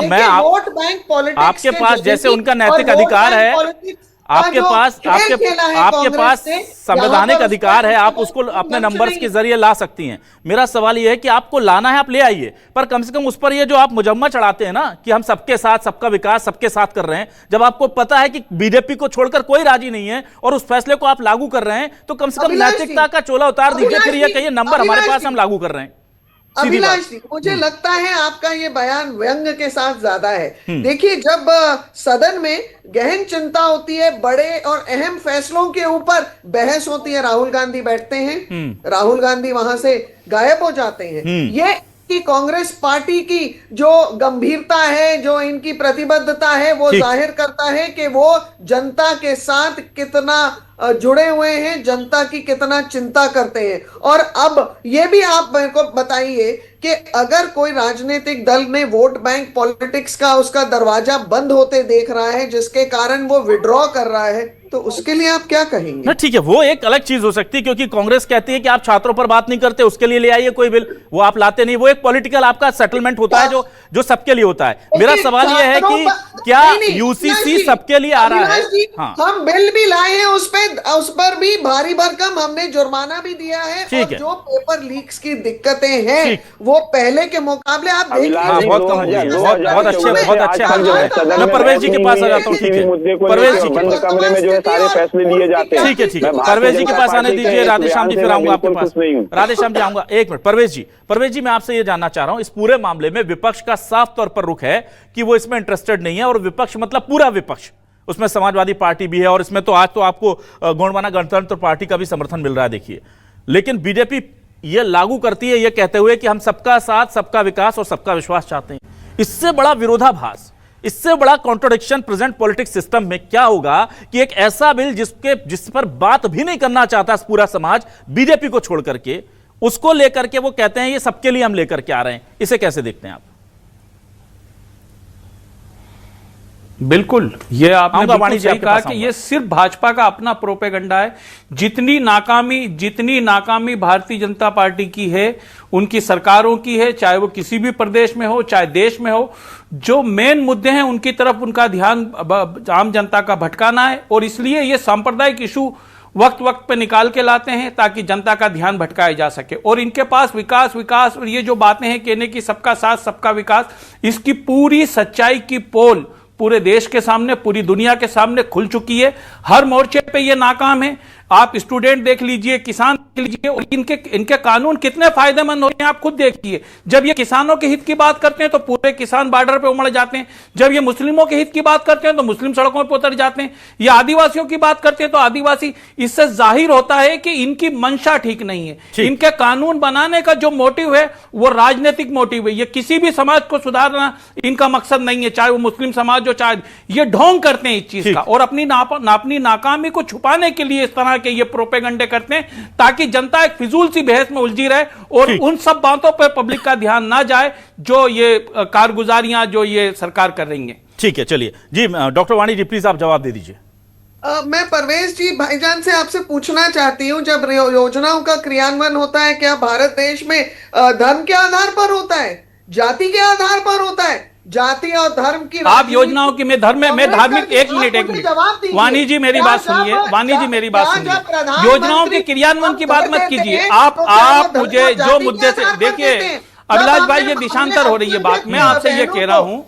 मैं वोट बैंक पॉलिटिक्स आपके पास जैसे उनका नैतिक अधिकार है, आपके पास संवैधानिक अधिकार है, आप उसको अपने नंबर्स के जरिए ला सकती हैं। मेरा सवाल यह है कि आपको लाना है, आप ले आइए, पर कम से कम उस पर ये जो आप मुजम्मा चढ़ाते हैं ना कि हम सबके साथ, सबका विकास सबके साथ कर रहे हैं, जब आपको पता है कि बीजेपी को छोड़कर कोई राजी नहीं है और उस फैसले को आप लागू कर रहे हैं, तो कम से कम नैतिकता का चोला उतार दीजिए। फिर ये कहिए नंबर हमारे पास, हम लागू कर रहे हैं। अभिलाष जी, मुझे लगता है आपका ये बयान व्यंग के साथ ज्यादा है। देखिए, जब सदन में गहन चिंता होती है, बड़े और अहम फैसलों के ऊपर बहस होती है, राहुल गांधी बैठते हैं, राहुल गांधी वहां से गायब हो जाते हैं। ये कि कांग्रेस पार्टी की जो गंभीरता है, जो इनकी प्रतिबद्धता है, वो जाहिर करता है कि वो जनता के साथ कितना जुड़े हुए हैं, जनता की कितना चिंता करते हैं। और अब ये भी आप मेरे को बताइए कि अगर कोई राजनीतिक दल ने वोट बैंक पॉलिटिक्स का उसका दरवाजा बंद होते देख रहा है, जिसके कारण वो विड्रॉ कर रहा है, तो उसके लिए आप क्या कहेंगे? ना ठीक है, वो एक अलग चीज हो सकती है, क्योंकि कांग्रेस कहती है कि आप छात्रों पर बात नहीं करते, उसके लिए ले आइए कोई बिल, वो आप लाते नहीं। वो एक पॉलिटिकल आपका सेटलमेंट होता है जो सबके लिए होता है। मेरा सवाल यह है कि क्या यूसीसी सबके लिए आ रहा है? हाँ। हम बिल भी लाए हैं, उस पर भी भारी भरकम हमने जुर्माना भी दिया है। और जो पेपर लीक्स की दिक्कतें हैं वो पहले के मुकाबले आप देख लीजिए, बहुत कम हो गई। बहुत अच्छे हाल जो है। मैं परवेज जी के पास आ जाता हूँ। ठीक है, परवेज जी बंद कमरे में जो है सारे फैसले लिए जाते हैं। ठीक है, परवेज जी के पास आने दीजिए। राधेश्याम जी फिर आऊंगा आपके पास। राधेश्याम जी आऊंगा, एक मिनट। परवेज जी मैं आपसे ये जानना चाह रहा हूं, इस पूरे मामले में विपक्ष का साफ तौर पर रुख है कि वो इसमें इंटरेस्टेड नहीं है, और विपक्ष मतलब पूरा विपक्ष, उसमें समाजवादी पार्टी भी है, और इसमें तो आज तो आपको गोंडवाना गणतंत्र पार्टी का भी समर्थन मिल रहा है। देखिए, लेकिन बीजेपी ये लागू करती है ये कहते हुए कि हम सबका साथ, सबका विकास और सबका विश्वास चाहते हैं। इससे बड़ा विरोधाभास, इससे बड़ा कॉन्ट्रोडिक्शन प्रेजेंट पॉलिटिक्स सिस्टम में क्या होगा कि एक ऐसा बिल जिस पर बात भी नहीं करना चाहता पूरा समाज, बीजेपी को छोड़ करके, उसको लेकर के वो कहते हैं ये सबके लिए हम लेकर के आ रहे हैं। इसे कैसे देखते हैं आप? बिल्कुल, ये आपने बिल्कुल सही कहा कि ये सिर्फ भाजपा का अपना प्रोपेगेंडा है। जितनी नाकामी भारतीय जनता पार्टी की है, उनकी सरकारों की है, चाहे वो किसी भी प्रदेश में हो, चाहे देश में हो, जो मेन मुद्दे हैं उनकी तरफ उनका ध्यान आम जनता का भटकाना है। और इसलिए ये सांप्रदायिक इशू वक्त पे निकाल के लाते हैं ताकि जनता का ध्यान भटकाया जा सके। और इनके पास विकास और ये जो बातें हैं कहने की सबका साथ, सबका विकास, इसकी पूरी सच्चाई की पोल पूरे देश के सामने, पूरी दुनिया के सामने खुल चुकी है। हर मोर्चे पे ये नाकाम है। आप स्टूडेंट देख लीजिए, किसान देख लीजिए, और इनके कानून कितने फायदेमंद होते हैं आप खुद देखिए। जब ये किसानों के हित की बात करते हैं तो पूरे किसान बॉर्डर पे उमड़ जाते हैं, जब ये मुस्लिमों के हित की बात करते हैं तो मुस्लिम सड़कों पर उतर जाते हैं, ये आदिवासियों की बात करते हैं तो आदिवासी। इससे जाहिर होता है कि इनकी मंशा ठीक नहीं है। इनके कानून बनाने का जो मोटिव है वो राजनीतिक मोटिव है। ये किसी भी समाज को सुधारना इनका मकसद नहीं है, चाहे वो मुस्लिम समाज हो, चाहे ये ढोंग करते हैं इस चीज का, और अपनी नाकामी को छुपाने के लिए इस तरह के ये प्रोपेगेंडे करते हैं ताकि जनता एक फिजूल सी बहस में उलझी रहे और उन सब बातों पर पब्लिक का ध्यान ना जाए जो ये कारगुजारियां जो ये सरकार कर रही है। ठीक है, चलिए जी डॉक्टर वाणी जी प्लीज आप जवाब दे दीजिए। मैं परवेज जी भाईजान से आपसे पूछना चाहती हूँ, जब योजनाओं का क्रियान्वयन होता है क्या भारत देश में धर्म के आधार पर होता है, जाति के आधार पर होता है? जाति और धर्म की आप योजनाओं की मैं धार्मिक एक मिनट वाणी जी मेरी बात सुनिए, वाणी जी मेरी बात सुनिए। योजनाओं के क्रियान्वयन की बात मत कीजिए। आप मुझे जो मुद्दे से देखिए अभिलाष भाई, ये दिशांतर हो रही है बात। मैं आपसे ये कह रहा हूँ,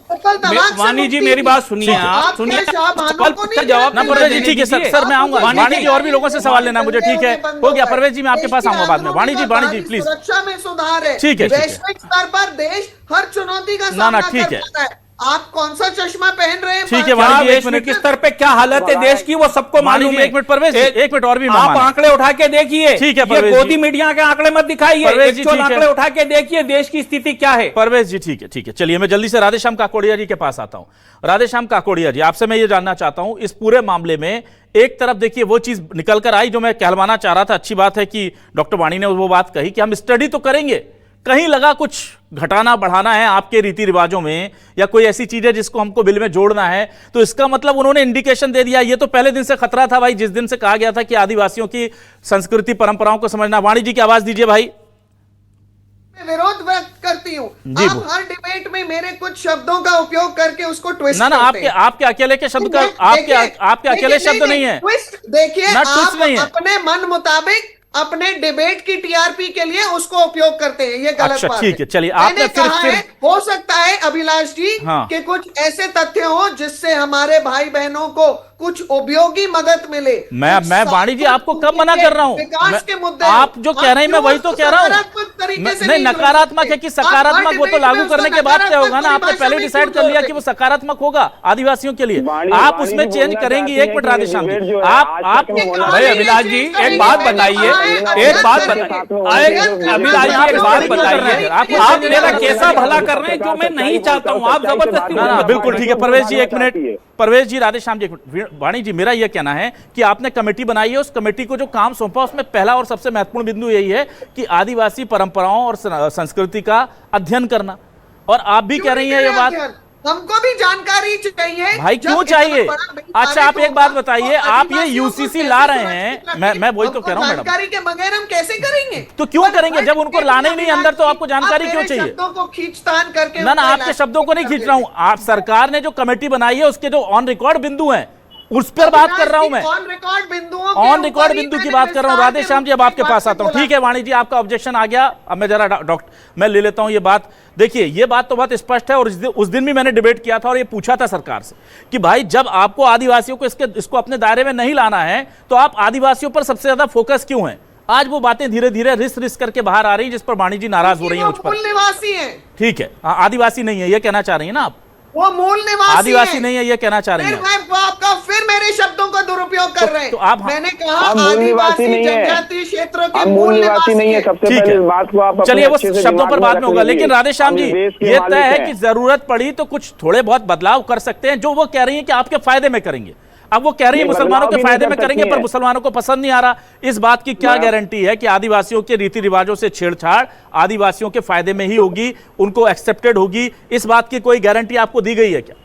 वाणी जी मेरी बात सुनिए, आप सुनिए, जवाब ना परवेज जी। ठीक है सर मैं आऊंगा। वाणी जी और भी लोगों से सवाल लेना मुझे, ठीक है हो गया। परवेज जी मैं आपके पास आऊंगा बाद में। वाणी जी प्लीज। सुरक्षा में सुधार है, ठीक है, वैश्विक स्तर पर देश हर चुनौती का सामना कर पाता है। आप कौन सा चश्मा पहन रहे हैं? ठीक है वाणी जी, वैश्विक स्तर पे क्या हालत है देश की वो सबको मालूम है। एक मिनट परवेज, एक मिनट और भी आप आंकड़े उठा के देखिए। ठीक है परवेज, गोदी मीडिया के आंकड़े मत दिखाइए, आंकड़े उठा के देखिए देश की स्थिति क्या है। परवेज जी ठीक है चलिए मैं जल्दी से राधेश्याम काकोड़िया जी के पास आता हूं। राधेश्याम काकोड़िया जी, आपसे मैं ये जानना चाहता हूं, इस पूरे मामले में एक तरफ देखिए वो चीज निकल कर आई जो मैं कहलवाना चाह रहा था। अच्छी बात है कि डॉक्टर वाणी ने वो बात कही कि हम स्टडी तो करेंगे, कहीं लगा कुछ घटाना बढ़ाना है आपके रीति रिवाजों में या कोई ऐसी चीज है जिसको हमको बिल में जोड़ना है, तो इसका मतलब उन्होंने इंडिकेशन दे दिया। ये तो पहले दिन से खतरा था भाई, जिस दिन से कहा गया था कि आदिवासियों की संस्कृति परंपराओं को समझना। वाणी जी की आवाज दीजिए भाई। विरोध व्यक्त करती हूँ। आप हर डिबेट में मेरे कुछ शब्दों का उपयोग करके उसको ट्विस्ट ना आपके अकेले के शब्द का आपके अकेले शब्द नहीं है। ट्विस्ट देखिए, आप अपने मन मुताबिक अपने डिबेट की टीआरपी के लिए उसको उपयोग करते हैं, ये गलत बात है। ठीक है चलिए, आपने कहा है हो सकता है अभिलाष जी कि कुछ ऐसे तथ्य हो जिससे हमारे भाई बहनों को कुछ उपयोगी मदद मिले। मैं वाणी जी आपको कब मना कर रहा हूँ? विकास के मुद्दे आप जो कह रहे हैं मैं वही तो कह रहा हूँ। नहीं, नकारात्मक है कि सकारात्मक, वो तो लागू करने के बाद क्या होगा ना। आपने पहले डिसाइड कर लिया कि वो सकारात्मक होगा आदिवासियों के लिए, आप उसमें चेंज करेंगी। एक मिनट राधेश्याम जी, आप भाई अभिलाष जी एक बात बताइए, अभिलाष जी एक बात बताइए, आप मेरा कैसा भला कर रहे हैं जो मैं नहीं चाहता हूँ, आप जबरदस्ती। बिल्कुल ठीक है परवेज जी, एक मिनट परवेज जी, राधेश्याम जी एक मिनट। वाणी जी मेरा यह कहना है कि आपने कमेटी बनाई है, उस कमेटी को जो काम सौंपा उसमें पहला और सबसे महत्वपूर्ण बिंदु यही है कि आदिवासी परंपराओं और संस्कृति का अध्ययन करना, और आप भी कह रही हैं ये बात। हमको भी जानकारी चाहिए भाई, क्यों चाहिए? अच्छा आप एक बात बताइए, आप ये यूसीसी ला रहे हैं, मैं वही तो कह रहा हूँ मैडम, जानकारी के बगैर हम कैसे करेंगे? तो क्यों करेंगे जब उनको लाने ही नहीं अंदर, तो आपको जानकारी क्यों चाहिए? शब्दों को खींचतान करके ना आपके शब्दों को नहीं खींच रहा हूँ, आप सरकार ने जो कमेटी बनाई है उसके जो ऑन रिकॉर्ड बिंदु हैं उस पर बात कर रहा हूं मैं, ऑन रिकॉर्ड बिंदु की बात कर रहा हूं। राधेश्याम जी अब आपके पास आता हूं। ठीक है वाणी जी, आपका ऑब्जेक्शन आ गया। अब मैं जरा मैं ले लेता हूं ये बात। देखिए ये बात तो बहुत स्पष्ट है, और उस दिन भी मैंने डिबेट किया था और ये पूछा था सरकार से कि भाई जब आपको आदिवासियों को इसको अपने दायरे में नहीं लाना है तो आप आदिवासियों पर सबसे ज्यादा फोकस क्यों है? आज वो बातें धीरे धीरे रिस करके बाहर आ रही, जिस पर वाणी जी नाराज हो रही है मुझ पर। निवासी है, ठीक है, आदिवासी नहीं है ये कहना चाह रही है ना आप? वो मूल निवासी आदिवासी नहीं है ये कहना चाह रही हैं। फिर मेरे शब्दों का दुरुपयोग कर रहे हैं। तो आप मैंने कहा आदिवासी जनजातीय क्षेत्रों के मूल निवासी नहीं है। सबसे पहले इस बात को आप चलिए वो शब्दों पर बाद में होगा, लेकिन राधेश्याम जी ये तय है कि जरूरत पड़ी तो कुछ थोड़े बहुत बदलाव कर सकते हैं, जो वो कह रही है कि आपके फायदे में करेंगे। अब वो कह रही है मुसलमानों के फायदे में करेंगे, पर मुसलमानों को पसंद नहीं आ रहा। इस बात की क्या गारंटी है कि आदिवासियों के रीति रिवाजों से छेड़छाड़ आदिवासियों के फायदे में ही होगी, उनको एक्सेप्टेड होगी? इस बात की कोई गारंटी आपको दी गई है क्या?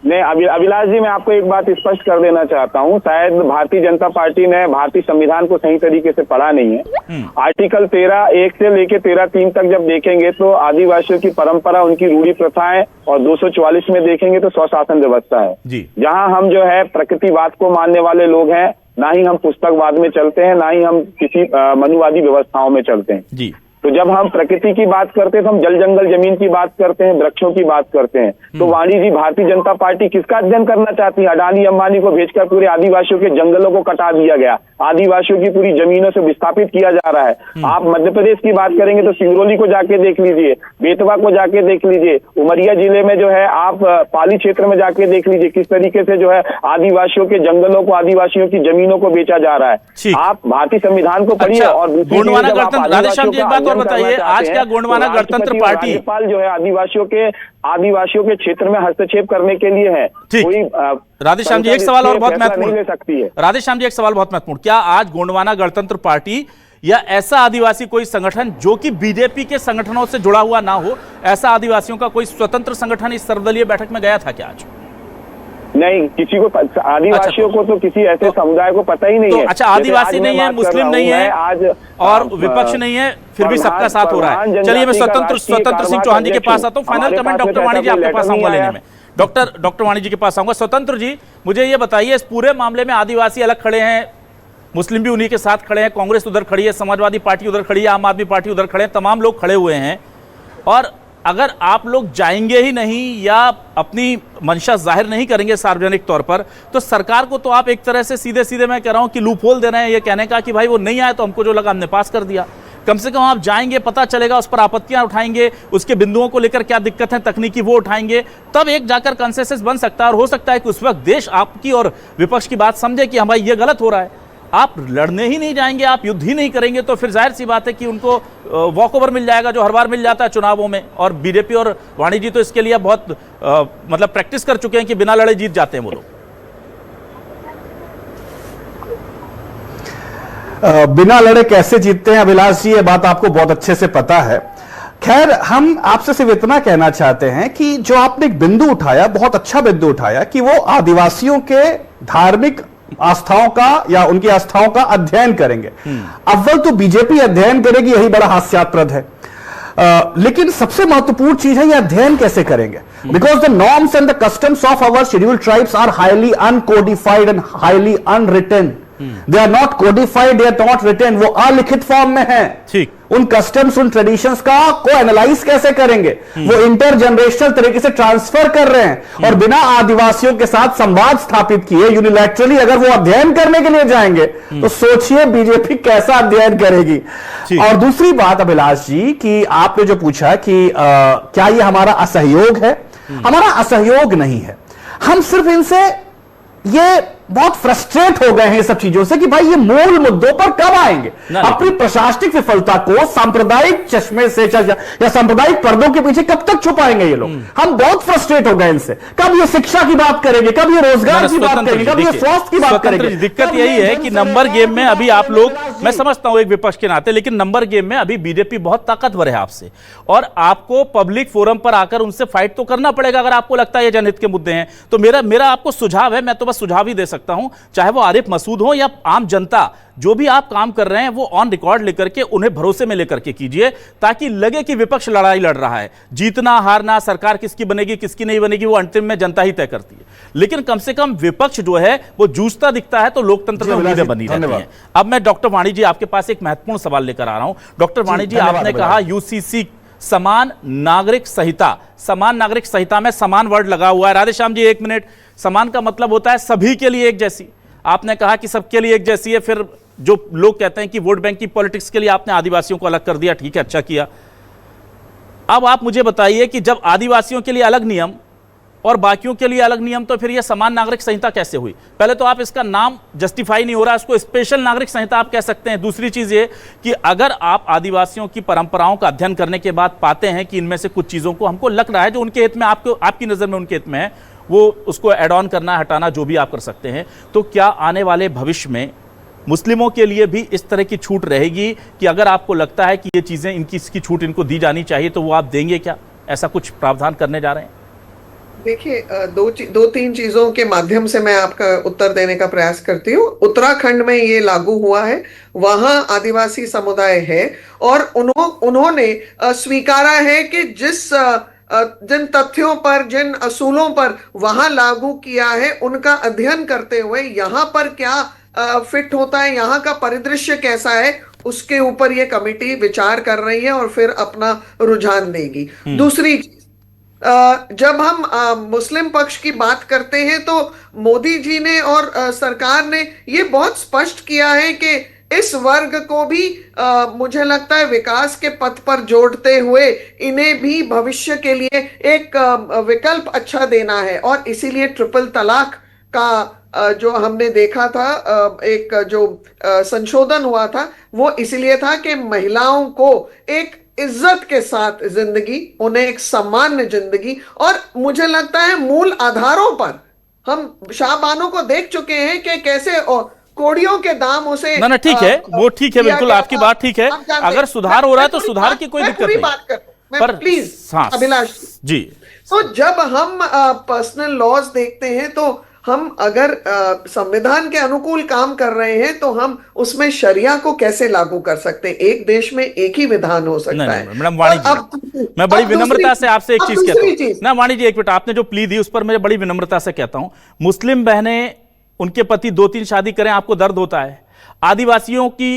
नहीं अभिलाष जी, मैं आपको एक बात स्पष्ट कर देना चाहता हूं, शायद भारतीय जनता पार्टी ने भारतीय संविधान को सही तरीके से पढ़ा नहीं है। आर्टिकल 13(1) से लेके 13(3) तक जब देखेंगे तो आदिवासियों की परंपरा, उनकी रूढ़ी प्रथाएं, और 244 में देखेंगे तो स्वशासन व्यवस्था है, जहां हम जो है प्रकृतिवाद को मानने वाले लोग हैं, ना ही हम पुस्तकवाद में चलते हैं, ना ही हम किसी मनुवादी व्यवस्थाओं में चलते हैं। तो जब हम प्रकृति की बात करते हैं तो हम जल जंगल जमीन की बात करते हैं, वृक्षों की बात करते हैं। तो वाणी जी, भारतीय जनता पार्टी किसका अध्ययन करना चाहती है? अडानी अंबानी को भेजकर पूरे आदिवासियों के जंगलों को कटा दिया गया, आदिवासियों की पूरी जमीनों से विस्थापित किया जा रहा है। आप मध्य प्रदेश की बात करेंगे तो सिंगरौली को जाके देख लीजिए, बेतवा को जाके देख लीजिए, उमरिया जिले में जो है आप पाली क्षेत्र में जाके देख लीजिए किस तरीके से जो है आदिवासियों के जंगलों को, आदिवासियों की जमीनों को बेचा जा रहा है। आप भारतीय संविधान को पढ़िए। और गोंडवाना गणतंत्र, राधेश्याम जी एक बात और बताइए, आज क्या गोंडवाना गणतंत्र पार्टी राज्यपाल जो है आदिवासियों के क्षेत्र में हस्तक्षेप करने के लिए है? कोई राधेश्याम जी एक सवाल और बहुत महत्वपूर्ण ले सकती है। राधेश्याम जी एक सवाल बहुत महत्वपूर्ण, क्या आज गोंडवाना गणतंत्र पार्टी या ऐसा आदिवासी कोई संगठन जो कि बीजेपी के संगठनों से जुड़ा हुआ ना हो, ऐसा आदिवासियों का कोई स्वतंत्र संगठन इस सर्वदलीय बैठक में गया था क्या आज? नहीं, किसी को आदिवासियों को तो किसी ऐसे समुदाय को पता ही नहीं है। अच्छा, आदिवासी नहीं है, मुस्लिम नहीं है आज और विपक्ष नहीं है, फिर भी सबका साथ हो रहा है। चलिए मैं स्वतंत्र सिंह चौहान जी के पास आता हूँ। फाइनल कमेंट डॉक्टर वाणी जी आपके पास आऊंगा लेने में। डॉक्टर वाणी जी के पास आऊंगा। स्वतंत्र जी, मुझे ये बताइए, इस पूरे मामले में आदिवासी अलग खड़े हैं, मुस्लिम भी उन्हीं के साथ खड़े हैं, कांग्रेस उधर खड़ी है, समाजवादी पार्टी उधर खड़ी है, आम आदमी पार्टी उधर खड़े हैं, तमाम लोग खड़े हुए हैं। और अगर आप लोग जाएंगे ही नहीं या अपनी मंशा जाहिर नहीं करेंगे सार्वजनिक तौर पर, तो सरकार को तो आप एक तरह से सीधे सीधे मैं कह रहा हूं कि लूप होल दे रहे हैं, ये कहने का कि भाई वो नहीं आए तो हमको जो लगा हमने पास कर दिया। कम से कम आप जाएंगे, पता चलेगा, उस पर आपत्तियां उठाएंगे, उसके बिंदुओं को लेकर क्या दिक्कत है तकनीकी वो उठाएंगे, तब एक जाकर कंसेंसस बन सकता है। और हो सकता है कि उस वक्त देश आपकी और विपक्ष की बात समझे कि हाँ भाई ये गलत हो रहा है। आप लड़ने ही नहीं जाएंगे, आप युद्ध ही नहीं करेंगे, तो फिर जाहिर सी बात है कि उनको वॉक ओवर मिल जाएगा जो हर बार मिल जाता है चुनावों में। और बीजेपी और वाणी जी तो इसके लिए बहुत मतलब प्रैक्टिस कर चुके हैं कि बिना लड़े जीत जाते हैं वो लोग। बिना लड़े कैसे जीतते हैं अभिलाष जी, ये बात आपको बहुत अच्छे से पता है। खैर, हम आपसे सिर्फ इतना कहना चाहते हैं कि जो आपने एक बिंदु उठाया, बहुत अच्छा बिंदु उठाया कि वो आदिवासियों के धार्मिक आस्थाओं का या उनकी आस्थाओं का अध्ययन करेंगे। अव्वल तो बीजेपी अध्ययन करेगी, यही बड़ा हास्यास्पद है। लेकिन सबसे महत्वपूर्ण चीज है ये अध्ययन कैसे करेंगे, because the norms and the customs of our scheduled tribes are highly uncodified and highly unwritten. They are not codified, they are not written, वो अलिखित फॉर्म में है। ठीक, उन कस्टम्स, उन ट्रेडिशंस का को एनालाइज कैसे करेंगे? वो इंटरजनरेशनल तरीके से ट्रांसफर कर रहे हैं और बिना आदिवासियों के साथ संवाद स्थापित किए यूनिलैटरली अगर वो अध्ययन करने के लिए जाएंगे तो सोचिए बीजेपी कैसा अध्ययन करेगी। और दूसरी बात अभिलाष जी की आपने जो पूछा कि क्या ये हमारा असहयोग है? हमारा असहयोग नहीं है, हम सिर्फ इनसे ये बहुत फ्रस्ट्रेट हो गए हैं सब चीजों से कि भाई ये मूल मुद्दों पर कब आएंगे। अपनी प्रशासनिक विफलता को सांप्रदायिक चश्मे से या सांप्रदायिक पर्दों के पीछे कब तक छुपाएंगे ये लोग? हम बहुत फ्रस्ट्रेट हो गए इनसे। कब ये शिक्षा की बात करेंगे, कब ये रोजगार की बात करेंगे, कब ये स्वास्थ्य की बात करेंगे? दिक्कत यही है कि नंबर गेम में अभी आप लोग, मैं समझता हूं एक विपक्ष के नाते, लेकिन नंबर गेम में अभी बीजेपी बहुत ताकतवर है आपसे, और आपको पब्लिक फोरम पर आकर उनसे फाइट तो करना पड़ेगा अगर आपको लगता है ये जनहित के मुद्दे हैं। तो मेरा आपको सुझाव है, मैं तो बस सुझाव ही दे सकता हूं, चाहे वो आरिफ मसूद हो या आम जनता, जो भी आप काम कर रहे हैं वो ऑन रिकॉर्ड लेकर के उन्हें भरोसे में लेकर के कीजिए, ताकि लगे कि विपक्ष लड़ाई लड़ रहा है। जीतना हारना, सरकार किसकी बनेगी किसकी नहीं बनेगी, वो अंतिम में जनता ही तय करती है, लेकिन कम से कम विपक्ष जो है वो जूझता दिखता है तो लोकतंत्र में उम्मीदें बनी रहती हैं। अब मैं डॉक्टर वाणी जी आपके पास एक महत्वपूर्ण सवाल लेकर आ रहा हूं। डॉक्टर वाणी जी, आपने कहा यूसीसी समान नागरिक संहिता, समान नागरिक संहिता में समान वर्ड लगा हुआ है। राधेश्याम जी एक मिनट, समान का मतलब होता है सभी के लिए एक जैसी, आपने कहा कि सबके लिए एक जैसी है, फिर जो लोग कहते हैं कि वोट बैंक की पॉलिटिक्स के लिए आपने आदिवासियों को अलग कर दिया, ठीक है, अच्छा किया। अब आप मुझे बताइए कि जब आदिवासियों के लिए अलग नियम और बाकियों के लिए अलग नियम, तो फिर यह समान नागरिक संहिता कैसे हुई? पहले तो आप इसका नाम जस्टिफाई नहीं हो रहा, इसको स्पेशल नागरिक संहिता आप कह सकते हैं। दूसरी चीज ये कि अगर आप आदिवासियों की परंपराओं का अध्ययन करने के बाद पाते हैं कि इनमें से कुछ चीजों को हमको लग रहा है जो उनके हित में, आपकी नजर में उनके हित में है, वो उसको एड ऑन करना, हटाना, जो भी आप कर सकते हैं, तो क्या आने वाले भविष्य में मुस्लिमों के लिए भी इस तरह की छूट रहेगी कि अगर आपको लगता है कि ये चीजें इसकी छूट इनको दी जानी चाहिए तो वो आप देंगे क्या? ऐसा कुछ प्रावधान करने जा रहे हैं? देखिए, दो तीन चीजों के माध्यम से मैं आपका उत्तर देने का प्रयास करती हूँ। उत्तराखंड में ये लागू हुआ है, वहां आदिवासी समुदाय है और उन्होंने स्वीकारा है कि जिन तथ्यों पर, जिन असूलों पर वहां लागू किया है, उनका अध्ययन करते हुए यहाँ पर क्या फिट होता है, यहाँ का परिदृश्य कैसा है, उसके ऊपर ये कमेटी विचार कर रही है और फिर अपना रुझान देगी। दूसरी चीज, जब हम मुस्लिम पक्ष की बात करते हैं तो मोदी जी ने और सरकार ने ये बहुत स्पष्ट किया है कि इस वर्ग को भी मुझे लगता है विकास के पथ पर जोड़ते हुए इन्हें भी भविष्य के लिए एक विकल्प अच्छा देना है। और इसीलिए ट्रिपल तलाक का जो हमने देखा था, एक जो संशोधन हुआ था, वो इसलिए था कि महिलाओं को एक इज्जत के साथ जिंदगी, उन्हें एक सामान्य जिंदगी, और मुझे लगता है मूल आधारों पर हम शाहबानों को देख चुके हैं कि कैसे कोड़ियों के दाम उसे ना ठीक है, वो ठीक है, बिल्कुल आपकी बात ठीक है। अगर सुधार हो रहा है तो सुधार की कोई दिक्कत नहीं, पर प्लीज अभिलाष जी, तो जब हम पर्सनल लॉज देखते हैं तो हम अगर संविधान के अनुकूल काम कर रहे हैं तो हम उसमें शरिया को कैसे लागू कर सकते हैं? एक देश में एक ही विधान हो सकता है। मैडम वाणी जी, मैं बड़ी विनम्रता से आपसे एक चीज कहता हूं ना, वाणी जी एक मिनट, आपने जो प्ली दी उस पर मैं बड़ी विनम्रता से कहता हूं, मुस्लिम बहनें उनके पति 2-3 शादी करें, आपको दर्द होता है। आदिवासियों की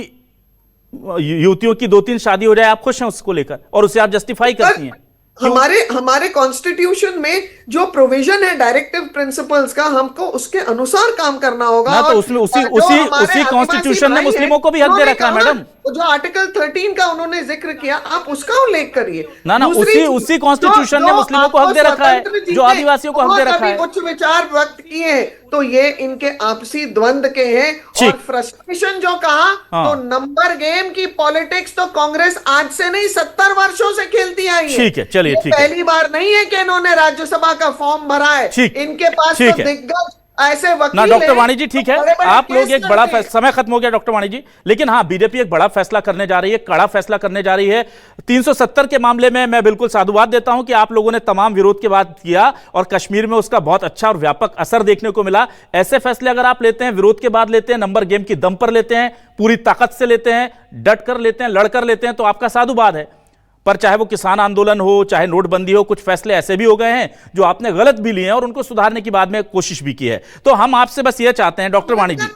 युवतियों की 2-3 शादी हो जाए, आप खुश हैं उसको लेकर, और उसे आप जस्टिफाई करती हैं। हमारे कॉन्स्टिट्यूशन में जो प्रोविजन है डायरेक्टिव प्रिंसिपल्स का, हमको उसके अनुसार काम करना होगा ना, तो उसमें उसी कॉन्स्टिट्यूशन ने मुस्लिमों को भी हक दे रखा है मैडम। जो आर्टिकल 13 का उन्होंने जिक्र किया, आप उसका उल्लेख करिए ना, उसी कॉन्स्टिट्यूशन ने मुस्लिमों को हक दे रखा है, जो आदिवासियों को हक दे रखा है। उच्च विचार व्यक्त किए हैं, तो ये इनके आपसी द्वंद के हैं। और फ्रस्ट्रेशन जो कहा, तो नंबर गेम की पॉलिटिक्स तो कांग्रेस आज से नहीं 70 वर्षों से खेलती आई है। ठीक है, चलिए ठीक है, पहली बार नहीं है कि इन्होंने राज्यसभा का फॉर्म भरा है। इनके पास तो दिग्गज ऐसे वकील ना डॉक्टर वाणी जी ठीक है, आप लोग एक बड़ा समय खत्म हो गया डॉक्टर वाणी जी, लेकिन हाँ, बीजेपी एक बड़ा फैसला करने जा रही है, कड़ा फैसला करने जा रही है। 370 के मामले में मैं बिल्कुल साधुवाद देता हूं कि आप लोगों ने तमाम विरोध के बाद किया और कश्मीर में उसका बहुत अच्छा और व्यापक असर देखने को मिला। ऐसे फैसले अगर आप लेते हैं, विरोध के बाद लेते हैं, नंबर गेम की दम पर लेते हैं, पूरी ताकत से लेते हैं, डट कर लेते हैं, लड़कर लेते हैं, तो आपका साधुवाद है। पर चाहे वो किसान आंदोलन हो, चाहे नोटबंदी हो, कुछ फैसले ऐसे भी हो गए हैं जो आपने गलत भी लिए हैं और उनको सुधारने की बाद में कोशिश भी की है। तो हम आपसे बस ये चाहते हैं डॉक्टर वाणी जी,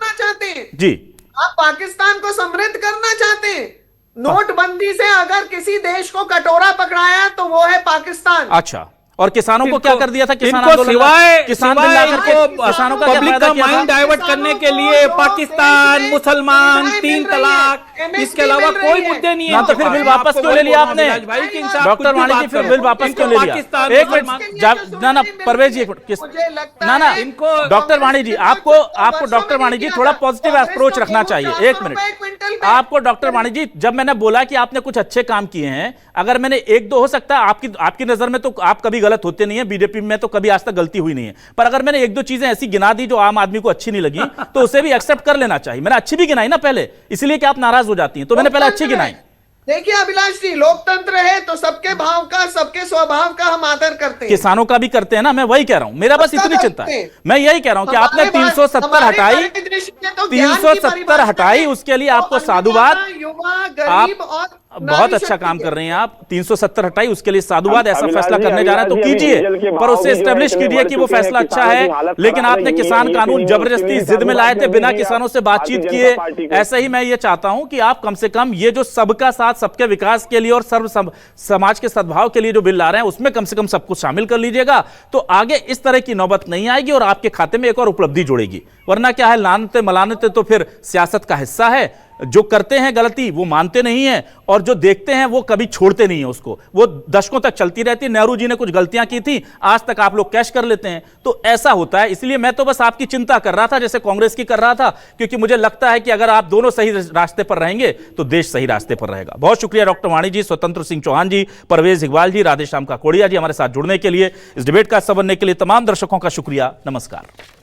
जी, आप पाकिस्तान को समृद्ध करना चाहते हैं। नोटबंदी से अगर किसी देश को कटोरा पकड़ाया तो वो है पाकिस्तान। अच्छा, और किसानों को क्या कर दिया था? किसान किसानों का पब्लिक का माइंड डाइवर्ट करने के लिए पाकिस्तान, मुसलमान, 3 तलाक, इसके अलावा कोई मुद्दे नहीं है। तो फिर बिल वापस क्यों ले लिया आपने डॉक्टर वाणी जी? फिर बिल वापस क्यों ले लिया? एक मिनट, ना परवेज जी, एक मिनट, ना डॉक्टर वाणी जी, आपको डॉक्टर वाणी जी थोड़ा पॉजिटिव अप्रोच रखना चाहिए। एक मिनट, आपको डॉक्टर वाणी जी, जब मैंने बोला कि आपने कुछ अच्छे काम किए हैं, अगर मैंने 1-2 हो सकता है आपकी नजर में, तो आप कभी गलत होते नहीं है, बीजेपी में तो कभी आज तक गलती हुई नहीं है, पर अगर मैंने 1-2 चीजें ऐसी गिना दी जो आम आदमी को अच्छी नहीं लगी, तो उसे भी एक्सेप्ट कर लेना चाहिए। मैंने अच्छी भी गिनाई ना पहले, इसलिए कि आप नाराज हो जाती हैं, तो मैंने पहले अच्छी गिनाई। देखिए अभिलाष जी, लोकतंत्र है तो सबके भाव का, सबके स्वभाव का हम आदर करते हैं, किसानों का भी करते हैं ना, मैं वही कह रहा हूं, मेरा बस इतनी चिंता है। मैं यही कह रहा हूं कि आपने 370 हटाई, 370 हटाई, उसके लिए आपको साधुवाद। आप बहुत अच्छा काम कर रहे हैं, आप 370 हटाई, उसके लिए साधुवाद। ऐसा फैसला करने जा रहे हैं तो कीजिए, पर उससे एस्टेब्लिश कीजिए कि वो फैसला अच्छा है। लेकिन आपने किसान कानून जबरदस्ती जिद में लाए थे, बिना किसानों से बातचीत किए। ऐसे ही मैं ये चाहता हूं कि आप कम से कम ये जो सबका साथ, सबके विकास के लिए और समाज के सद्भाव के लिए जो बिल ला रहे हैं, उसमें कम से कम सब कुछ शामिल कर लीजिएगा, तो आगे इस तरह की नौबत नहीं आएगी और आपके खाते में एक और उपलब्धि जुड़ेगी। वरना क्या है, लानते मलानते तो फिर सियासत का हिस्सा है। जो करते हैं गलती वो मानते नहीं है, और जो देखते हैं वो कभी छोड़ते नहीं है उसको, वो दशकों तक चलती रहती है। नेहरू जी ने कुछ गलतियां की थी, आज तक आप लोग कैश कर लेते हैं, तो ऐसा होता है। इसलिए मैं तो बस आपकी चिंता कर रहा था, जैसे कांग्रेस की कर रहा था, क्योंकि मुझे लगता है कि अगर आप दोनों सही रास्ते पर रहेंगे तो देश सही रास्ते पर रहेगा। बहुत शुक्रिया डॉक्टर वाणी जी, स्वतंत्र सिंह चौहान जी, परवेज इकबाल जी, राधेश्याम काकोड़िया जी, हमारे साथ जुड़ने के लिए, इस डिबेट का हिस्सा बनने के लिए तमाम दर्शकों का शुक्रिया। नमस्कार।